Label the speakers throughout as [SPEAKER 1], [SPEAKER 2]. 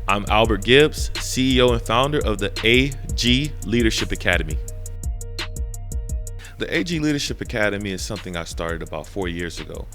[SPEAKER 1] I'm Albert Gibbs, CEO and founder of the AG Leadership Academy. The AG Leadership Academy is something I started about 4 years ago.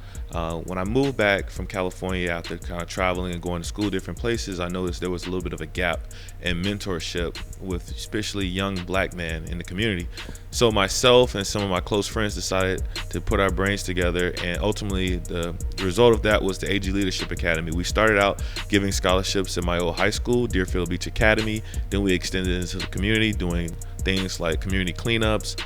[SPEAKER 1] When I moved back from California after kind of traveling and going to school different places, I noticed there was a little bit of a gap in mentorship with especially young black men in the community. So myself and some of my close friends decided to put our brains together, and ultimately the result of that was the AG Leadership Academy. We started out giving scholarships at my old high school, Deerfield Beach Academy. Then we extended into the community, doing things like community cleanups,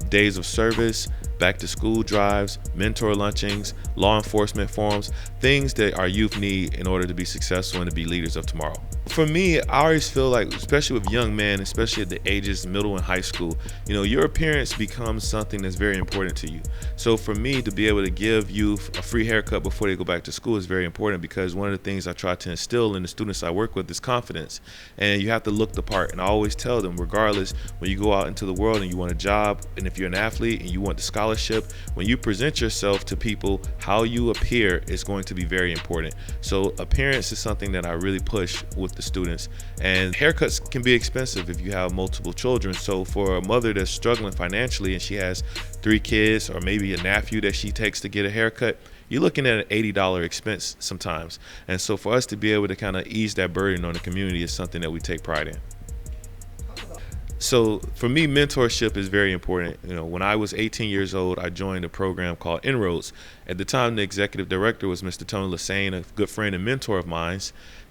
[SPEAKER 1] days of service, back to school drives, mentor luncheons, law enforcement forums, things that our youth need in order to be successful and to be leaders of tomorrow. For me, I always feel like, especially with young men, especially at the ages middle and high school, your appearance becomes something that's very important to you. So for me to be able to give youth a free haircut before they go back to school is very important, because one of the things I try to instill in the students I work with is confidence. And you have to look the part. And I always tell them, regardless, when you go out into the world and you want a job, and if you're an athlete and you want the scholarship, when you present yourself to people, how you appear is going to be very important. So appearance is something that I really push with the students. And haircuts can be expensive if you have multiple children. So for a mother that's struggling financially and she has 3 kids, or maybe a nephew that she takes to get a haircut, you're looking at an $80 expense sometimes. And so for us to be able to kind of ease that burden on the community is something that we take pride in. So for me, mentorship is very important. When I was 18 years old, I joined a program called Inroads. At the time, the executive director was Mr. Tony Lassane, a good friend and mentor of mine.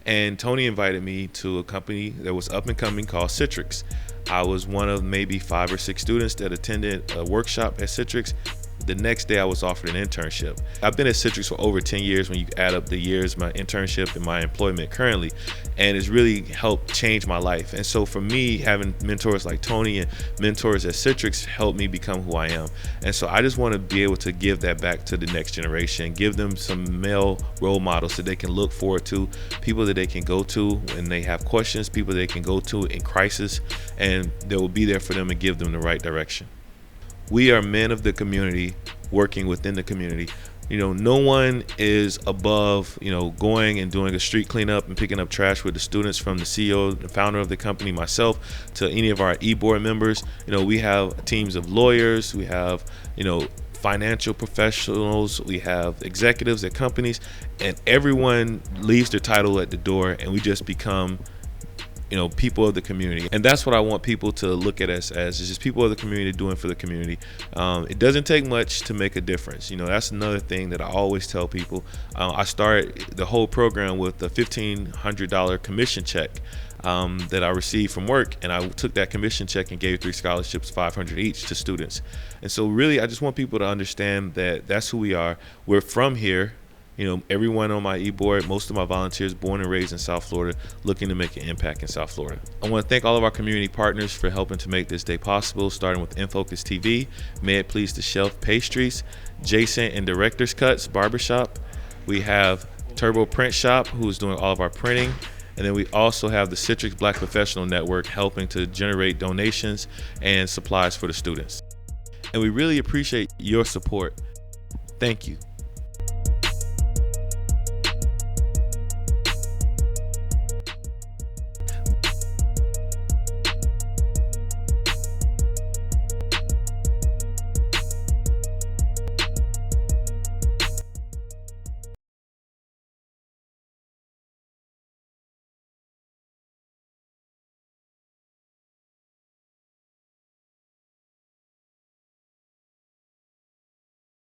[SPEAKER 1] And Tony invited me to a company that was up and coming called Citrix. I was one of maybe 5 or 6 students that attended a workshop at Citrix. The next day I was offered an internship. I've been at Citrix for over 10 years when you add up the years, my internship and my employment currently, and it's really helped change my life. And so for me, having mentors like Tony and mentors at Citrix helped me become who I am. And so I just want to be able to give that back to the next generation, give them some male role models that they can look forward to, people that they can go to when they have questions, people they can go to in crisis, and they will be there for them and give them the right direction. We are men of the community working within the community. No one is above, going and doing a street cleanup and picking up trash with the students, from the CEO, the founder of the company, myself, to any of our e-board members. We have teams of lawyers, we have, financial professionals, we have executives at companies, and everyone leaves their title at the door, and we just become people of the community. And that's what I want people to look at us as, is just people of the community doing for the community. It doesn't take much to make a difference. That's another thing that I always tell people. I started the whole program with a $1,500 commission check that I received from work, and I took that commission check and gave 3 scholarships, $500 each, to students. And so really, I just want people to understand that that's who we are. We're from here. Everyone on my e-board, most of my volunteers born and raised in South Florida, looking to make an impact in South Florida. I want to thank all of our community partners for helping to make this day possible, starting with InFocus TV, May It Please the Shelf Pastries, Jason and Director's Cuts Barbershop. We have Turbo Print Shop, who's doing all of our printing. And then we also have the Citrix Black Professional Network, helping to generate donations and supplies for the students. And we really appreciate your support. Thank you.